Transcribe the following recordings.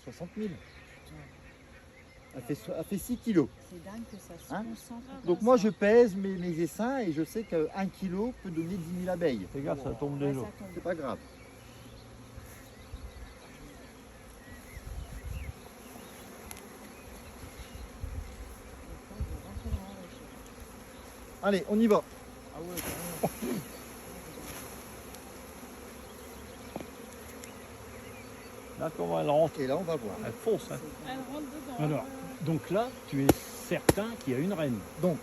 60 000. Elle fait 6 kilos. C'est dingue que ça se Hein? concentre. Donc moi je pèse mes essaims et je sais qu'un kilo peut donner 10 000 abeilles. Fais gaffe, ça tombe Ouais, déjà. ça tombe. C'est pas grave. Allez, on y va. Ah ouais, carrément. Là, comment elle rentre? Et là on va voir. Elle fonce. Hein. Elle rentre dedans. Alors, donc là, tu es certain qu'il y a une reine. Donc,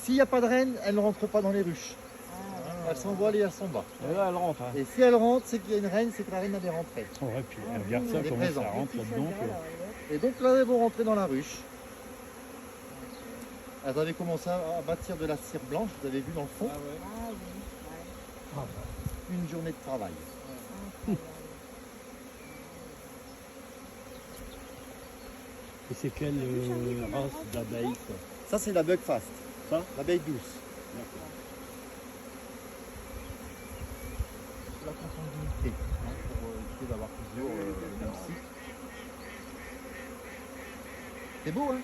s'il n'y a pas de reine, elle ne rentre pas dans les ruches. Ah, Elle s'envole et elle s'en va. Et là, elle rentre. Hein. Et si elle rentre, c'est qu'il y a une reine, c'est que la reine elle est rentrée. Ouais, puis regarde ça, Elle est comment présente. ça rentre là-dedans. Et donc là, elles vont rentrer dans la ruche. Elles avaient commencé à bâtir de la cire blanche, vous avez vu dans le fond. Ah ouais. Ah oui, ouais. Une journée de travail. Et c'est quelle race d'abeille, ça? Ça, c'est la bugfast. Ça? L'abeille douce. D'accord. C'est la consanguinité, pour éviter d'avoir toujours le même cycle. C'est beau, hein?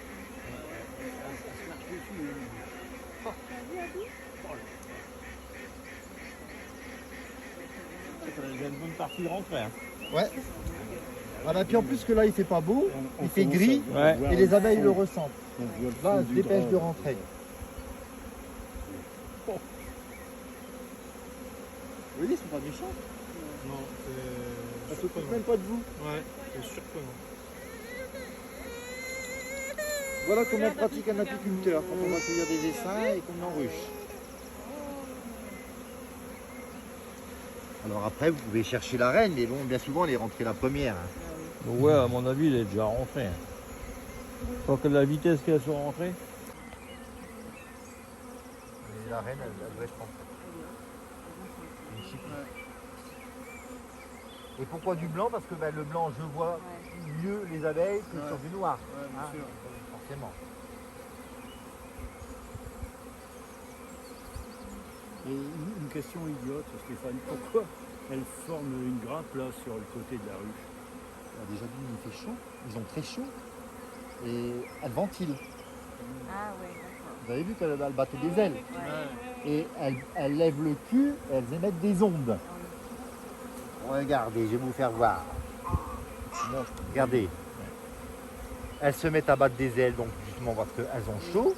Il y a une bonne partie de rentrée. Hein. Ouais. Ah bah, puis en plus que là, il fait pas beau, il fait commence gris, à voir et les abeilles le ressentent. on voit le Là, fond elles se du dépêchent drap. de rentrer. Vous voyez, ils sont pas méchants. Non, Elles c'est se foutent même pas de vous. Ouais, c'est surprenant. Voilà comment on pratique un apiculteur quand on va cueillir des essaims et qu'on en ruche. Alors après, vous pouvez chercher la reine, mais bon, bien souvent, elle est rentrée la première. hein. Donc ouais, à mon avis, il est déjà rentré. Hein. Tant que la vitesse qu'elles sont rentrées. Et la reine, elle doit être rentrée. Une chic. Et pourquoi du blanc? Parce que ben, le blanc, je vois mieux les abeilles que Ouais. sur du noir. Ouais, bien Hein, sûr. forcément. Et une question idiote, Stéphane, pourquoi elle forme une grappe là sur le côté de la ruche? Déjà, il fait chaud. Ils ont très chaud. Et elles ventilent. Ah ouais, d'accord. Vous avez vu qu'elles battaient des ailes. Ouais. Et elles lèvent le cul et elles émettent des ondes. Regardez, je vais vous faire voir. Regardez. Elles se mettent à battre des ailes, donc justement parce qu'elles ont chaud.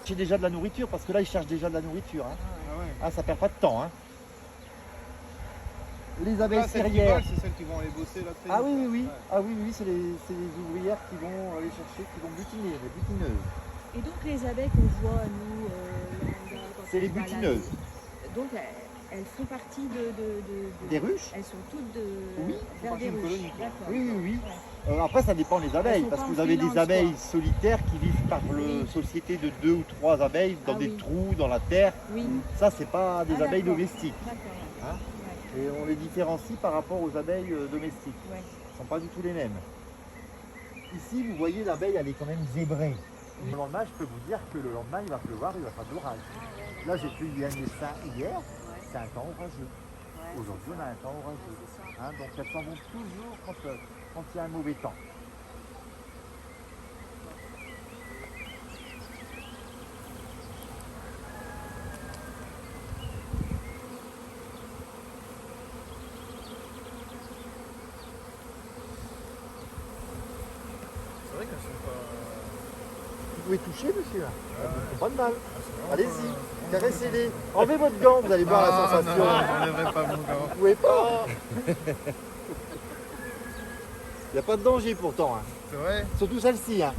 J'ai déjà de la nourriture, parce que là, ils cherchent déjà de la nourriture. Hein. Ah ouais. Ah, ça perd pas de temps. Hein. Les abeilles Ah, celles qui cerières. volent, c'est celles qui vont aller bosser là. très Ah vite, oui, oui, là. oui. Ouais. Ah oui, oui, c'est les ouvrières qui vont aller chercher, qui vont butiner, les butineuses. Et donc les abeilles qu'on voit, nous, lambda, quand C'est on les se balade, butineuses. donc elles font partie de- Des ruches? Elles sont toutes de, Oui, vers partie des d'une ruches. colonie, quoi. D'accord. Oui, oui, oui. Ouais. Après, ça dépend des abeilles, sont parce pas que en vous avez freelance, des abeilles quoi. solitaires qui vivent par Oui. société de 2 ou 3 abeilles dans Ah des oui. trous, dans la terre. Oui. Ça, c'est pas des Ah, abeilles d'accord. domestiques. D'accord. Hein? Ouais. Et on les différencie par rapport aux abeilles domestiques. Ouais. Ils ne sont pas du tout les mêmes. Ici, vous voyez, l'abeille, elle est quand même zébrée. Le lendemain, je peux vous dire que le lendemain, il va pleuvoir, il va faire de l'orage. Là, j'ai cueilli un essaim hier, c'est un temps orageux. Ouais. Aujourd'hui, on a un temps orageux. C'est ça. Hein, donc, elles s'en vont toujours quand il y a un mauvais temps. C'est vrai qu'elles sont pas. Vous pouvez toucher, monsieur. Elles ne font pas de mal. c'est vraiment Allez-y, pas- caressez-les. Enlevez votre gant, vous allez voir la Ah, sensation. Non, j'enlèverai pas mon gant. Vous pouvez pas. Il n'y a pas de danger pourtant. Hein. C'est vrai? Surtout celle-ci. Hein.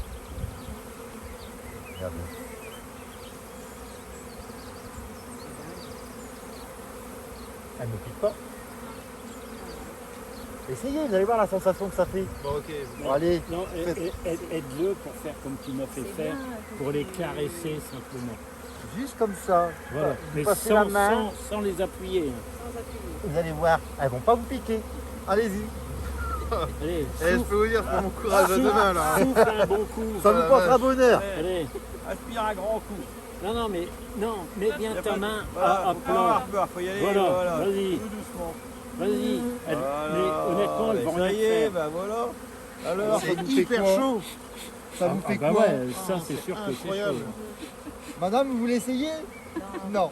Regardez. Elle ne pique pas. Essayez, vous allez voir la sensation que ça fait. Bon, ok. Bon, allez, Non, aide-le pour faire comme tu m'as fait C'est faire, bien, pour les caresser simplement. juste comme ça. Voilà, Vous mais passez la sans, main. sans les appuyer. hein. Sans appuyer. Vous allez voir, elles vont pas vous piquer. Allez-y. Allez, Eh, je peux vous dire, c'est mon courage à demain là. souffle un bon coup. Ça vous portera bonheur. Allez, Aspire un grand coup. non, non, mais non, mets bien Y a ta pas- main Voilà, à faut pas plat. avoir peur, faut y aller. Voilà, Voilà, vas-y. tout doucement. Vas-y. Mais Voilà. honnêtement, elles vont Ça rien y est, faire. bah voilà. Alors, ça C'est vous fait hyper quoi? chaud. Ça vous fait bah quoi? ouais, ça c'est sûr que c'est chaud. Incroyable. Madame, vous voulez essayer? Non.